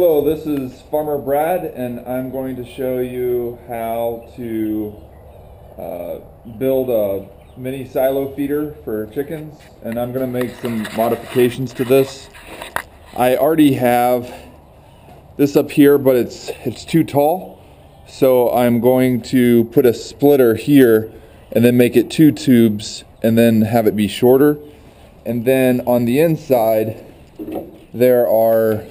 Hello, this is Farmer Brad, and I'm going to show you how to build a mini silo feeder for chickens, and I'm going to make some modifications to this. I already have this up here, but it's too tall, so I'm going to put a splitter here and then make it 2 tubes and then have it be shorter. And then on the inside there are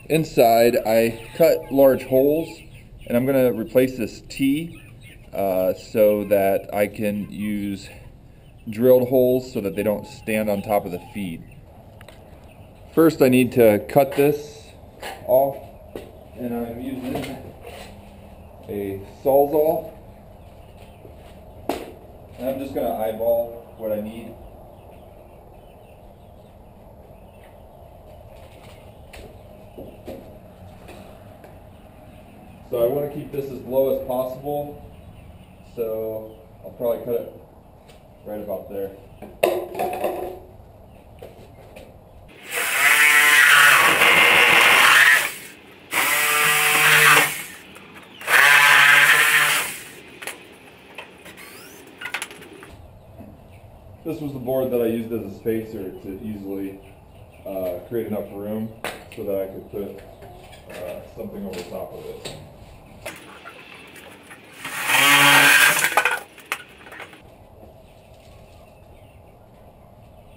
inside I cut large holes, and I'm going to replace this T so that I can use drilled holes so that they don't stand on top of the feed. First I need to cut this off, and I'm using a Sawzall, and I'm just going to eyeball what I need. So I want to keep this as low as possible, so I'll probably cut it right about there. This was the board that I used as a spacer to easily create enough room so that I could put something over top of it.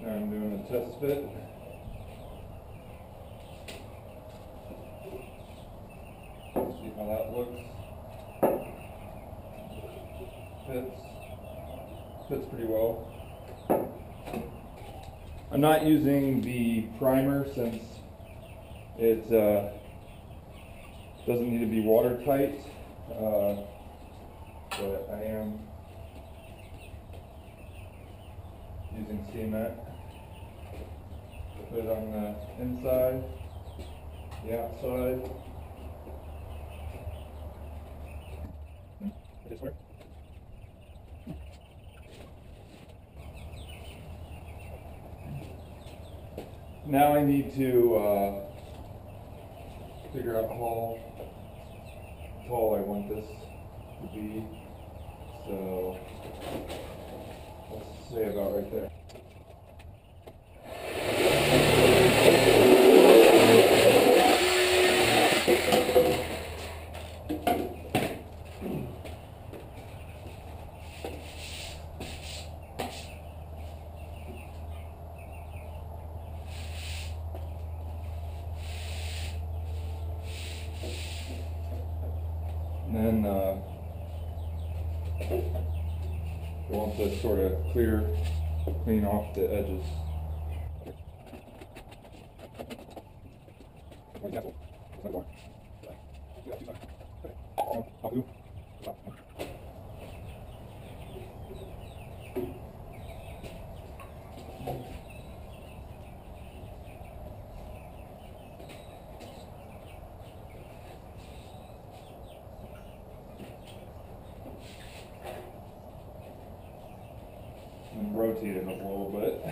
Now I'm doing a test fit. See how that looks. Fits pretty well. I'm not using the primer since it doesn't need to be watertight, but I am using cement to put it on the inside, the outside. This work? Now I need to figure out how tall I want this to be. So let's say about right there. And then you want to sort of clean off the edges. And rotate it a little bit.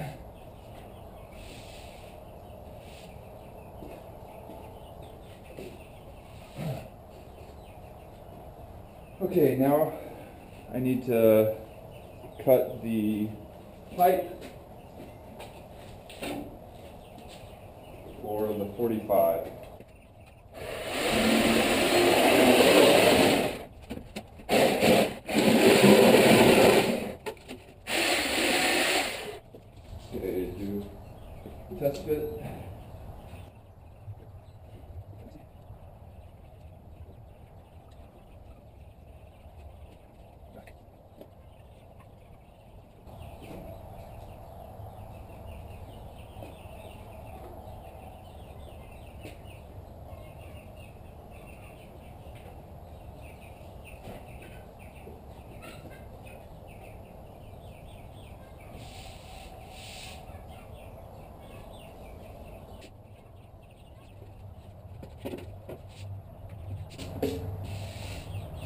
Okay, now I need to cut the pipe for the 45. Okay, do test fit.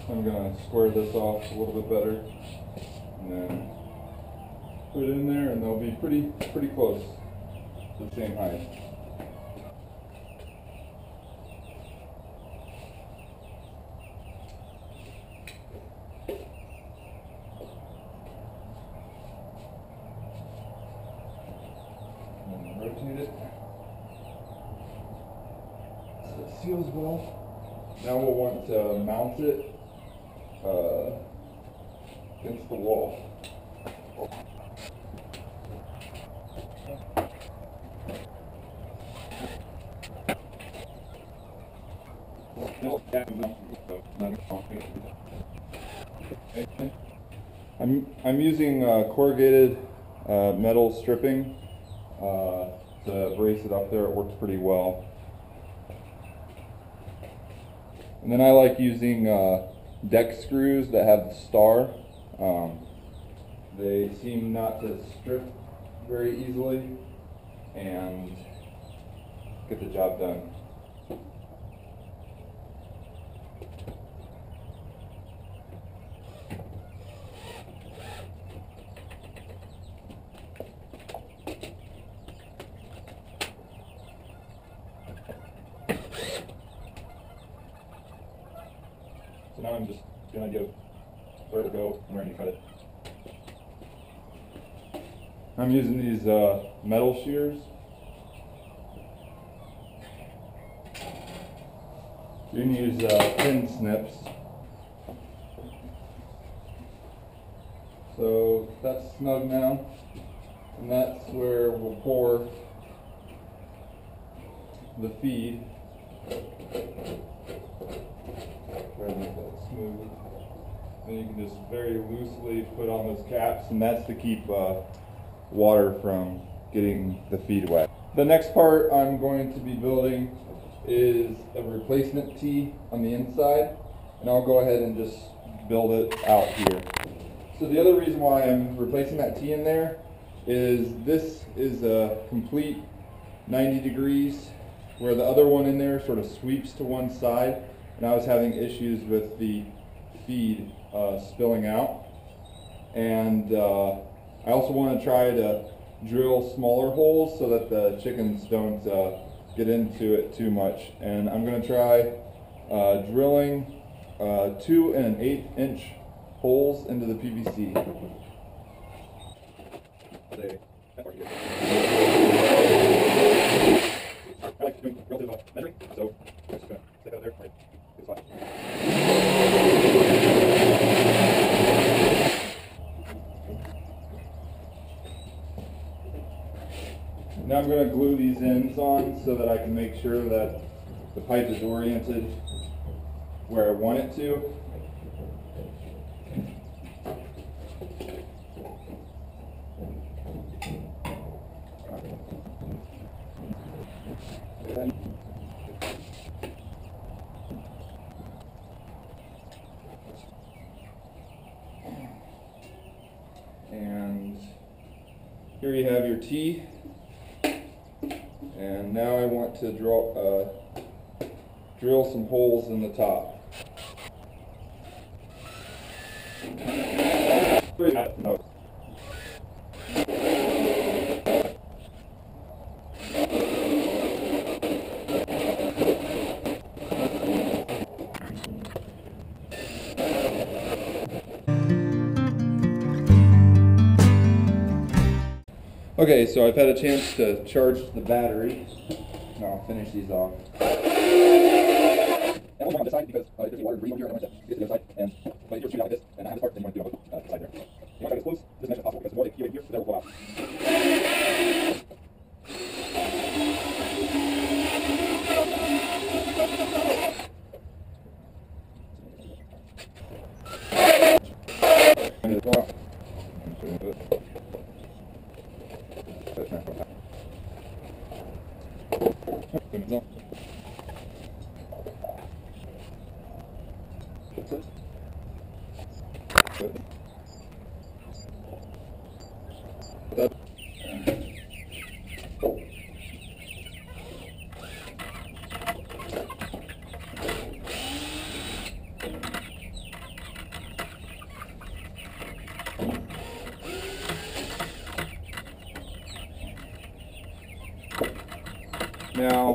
I'm going to square this off a little bit better, and then put it in there, and they'll be pretty close. the same height. And rotate it so it seals well. Now we'll want to mount it against the wall. I'm using corrugated metal stripping to brace it up there. It works pretty well. And then I like using deck screws that have the star. They seem not to strip very easily and get the job done. So now I'm just going to give where to go and where to cut it. I'm using these metal shears. You can use thin snips. So that's snug now, and that's where we'll pour the feed. Try to make that smooth. Then you can just very loosely put on those caps, and that's to keep water from getting the feed wet. The next part I'm going to be building is a replacement tee on the inside, and I'll go ahead and just build it out here. So the other reason why I'm replacing that tee in there is this is a complete 90 degrees, where the other one in there sort of sweeps to one side, and I was having issues with the feed spilling out. And I also want to try to drill smaller holes so that the chickens don't get into it too much. And I'm going to try drilling 2 and 1/8 inch holes into the PVC. I like doing relative measuring, so I'm just going to stick out there like this spot. Now I'm going to glue these ends on so that I can make sure that the pipe is oriented where I want it to. And here you have your tee. And now I want to drill some holes in the top. Okay, so I've had a chance to charge the battery. Now I'll finish these off. And we'll go on this side because if there's water breathe over here, I don't want to get to the other side. And but if you're shooting out like this, and I have this part, then you want to do it on both side there. You want to try to close this mesh as possible because the more they peel in here, the better it will go out. Now,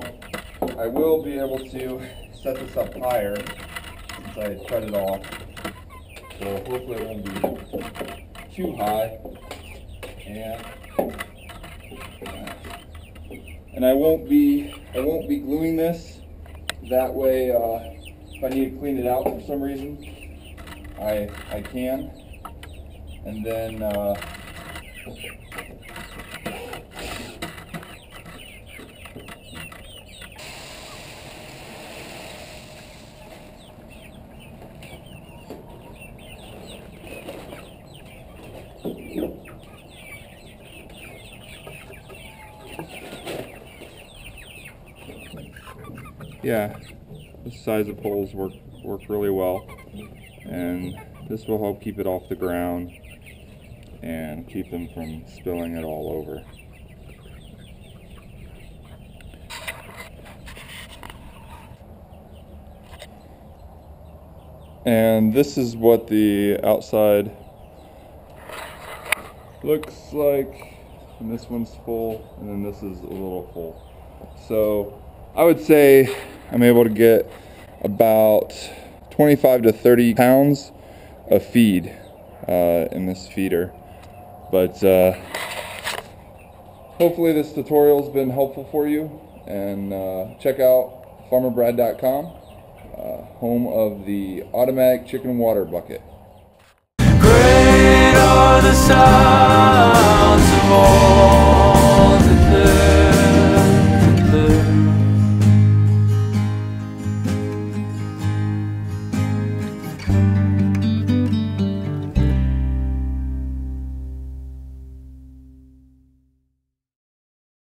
I will be able to set this up higher since I cut it off. So hopefully it won't be too high. And I won't be gluing this. That way, if I need to clean it out for some reason, I can. And then yeah, this size of poles work really well, and this will help keep it off the ground and keep them from spilling it all over. And this is what the outside looks like, and this one's full, and then this is a little full. So I would say I'm able to get about 25 to 30 pounds of feed in this feeder. But hopefully this tutorial has been helpful for you, and check out farmerbrad.com, home of the automatic chicken water bucket. Great are the sounds of all.